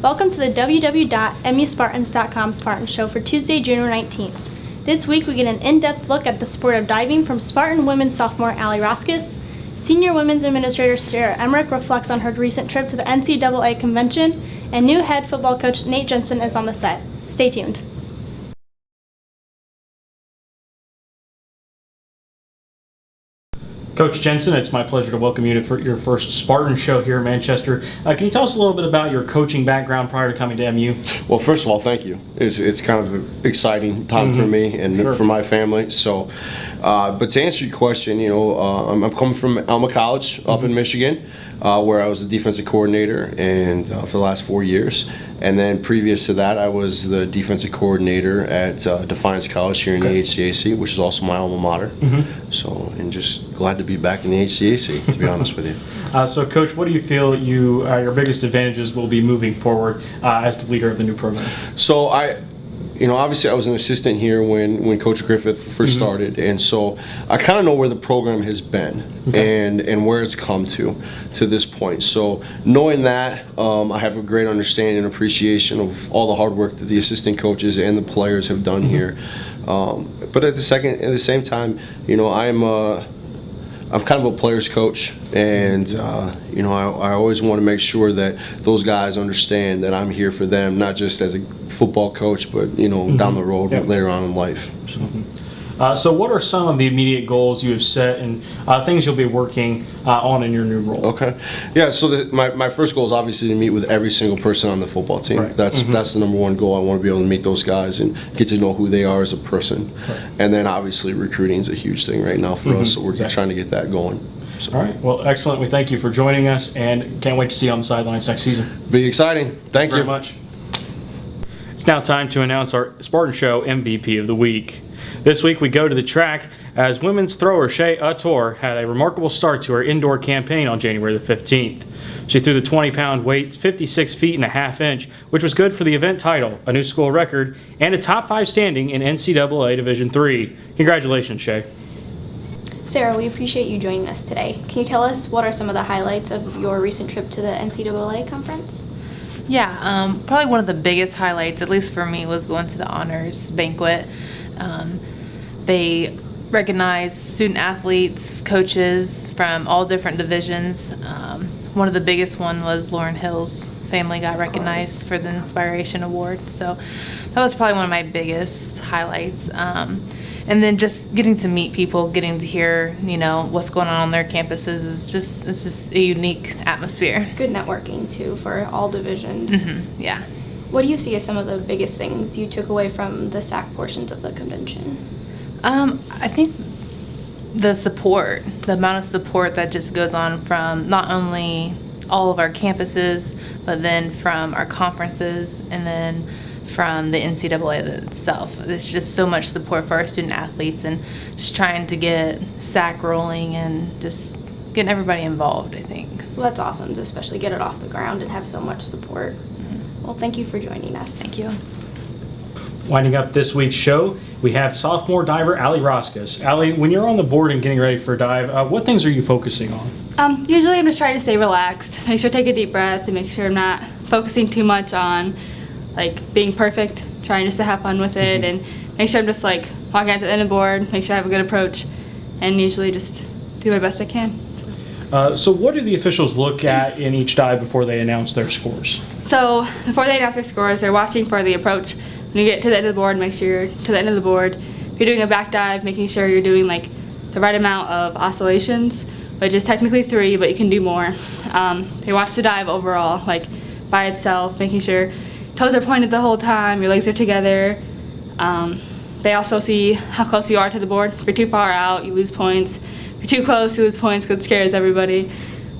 Welcome to the www.muspartans.com Spartan Show for Tuesday, June 19th. This week we get an in-depth look at the sport of diving from Spartan women's sophomore Ally Roskos. Senior women's administrator Sarah Emerich reflects on her recent trip to the NCAA convention, and new head football coach Nate Jensen is on the set. Stay tuned. Coach Jensen, it's my pleasure to welcome you to your first Spartan Show here in Manchester. Can you tell us a little bit about your coaching background prior to coming to MU? Well, first of all, thank you. It's kind of an exciting time for me and for my family. So, but to answer your question, I'm coming from Alma College up in Michigan, where I was the defensive coordinator and for the last 4 years. And then previous to that, I was the defensive coordinator at Defiance College here in the HCAC, which is also my alma mater. So, and just glad to be back in the HCAC, to be honest with you. So, Coach, what do you feel your biggest advantages will be moving forward as the leader of the new program? So obviously I was an assistant here when Coach Griffith first started, and so I kind of know where the program has been and where it's come to this point. So knowing that, I have a great understanding and appreciation of all the hard work that the assistant coaches and the players have done here. But at the same time, I'm kind of a player's coach, and I always want to make sure that those guys understand that I'm here for them, not just as a football coach, but down the road later on in life. So what are some of the immediate goals you have set and things you'll be working on in your new role? Okay. Yeah, so my first goal is obviously to meet with every single person on the football team. Right. That's the number one goal. I want to be able to meet those guys and get to know who they are as a person. Right. And then obviously recruiting is a huge thing right now for us, so we're trying to get that going. So. All right. Well, excellent. We thank you for joining us and can't wait to see you on the sidelines next season. Be exciting. Thank you very much. It's now time to announce our Spartan Show MVP of the week. This week we go to the track as women's thrower Shea Ator had a remarkable start to her indoor campaign on January the 15th. She threw the 20-pound weight 56 feet and a half inch, which was good for the event title, a new school record, and a top 5 standing in NCAA Division III. Congratulations, Shea. Sarah, we appreciate you joining us today. Can you tell us what are some of the highlights of your recent trip to the NCAA conference? Yeah, probably one of the biggest highlights, at least for me, was going to the honors banquet. They recognized student athletes, coaches from all different divisions. One of the biggest one was Lauren Hill's family got recognized for the Inspiration Award. So that was probably one of my biggest highlights. And then just getting to meet people, getting to hear, what's going on their campuses it's just a unique atmosphere. Good networking too for all divisions. Yeah. What do you see as some of the biggest things you took away from the SAC portions of the convention? I think the support, the amount of support that just goes on from not only all of our campuses, but then from our conferences and then from the NCAA itself. There's just so much support for our student athletes and just trying to get SAC rolling and just getting everybody involved, I think. Well, that's awesome to especially get it off the ground and have so much support. Well, thank you for joining us. Thank you. Winding up this week's show, we have sophomore diver Ally Roskos. Ally, when you're on the board and getting ready for a dive, what things are you focusing on? Usually I'm just trying to stay relaxed, make sure I take a deep breath and make sure I'm not focusing too much on being perfect, trying just to have fun with it and make sure I'm just walking out to the end of the board, make sure I have a good approach and usually just do my best I can. So what do the officials look at in each dive before they announce their scores? So before they announce their scores, they're watching for the approach. When you get to the end of the board, make sure you're to the end of the board. If you're doing a back dive, making sure you're doing the right amount of oscillations, which is technically 3, but you can do more. They watch the dive overall, by itself, making sure toes are pointed the whole time, your legs are together. They also see how close you are to the board. If you're too far out, you lose points. If you're too close, you lose points because it scares everybody.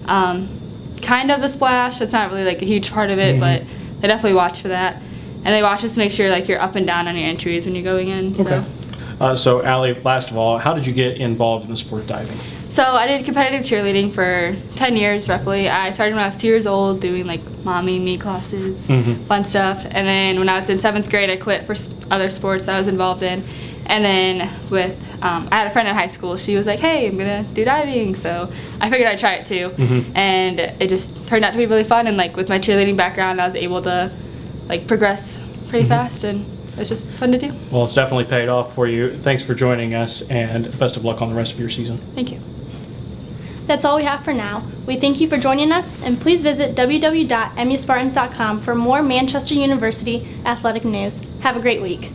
Kind of the splash, that's not really a huge part of it, but they definitely watch for that. And they watch just to make sure you're up and down on your entries when you're going in. Okay. So Ally, last of all, how did you get involved in the sport of diving? So I did competitive cheerleading for 10 years roughly. I started when I was 2 years old doing mommy, me classes, fun stuff. And then when I was in 7th grade, I quit for other sports I was involved in. And then with, I had a friend in high school, she was like, hey, I'm gonna do diving, so I figured I'd try it too. And it just turned out to be really fun, and like with my cheerleading background, I was able to like progress pretty fast, and it was just fun to do. Well, it's definitely paid off for you. Thanks for joining us, and best of luck on the rest of your season. Thank you. That's all we have for now. We thank you for joining us, and please visit www.muspartans.com for more Manchester University athletic news. Have a great week.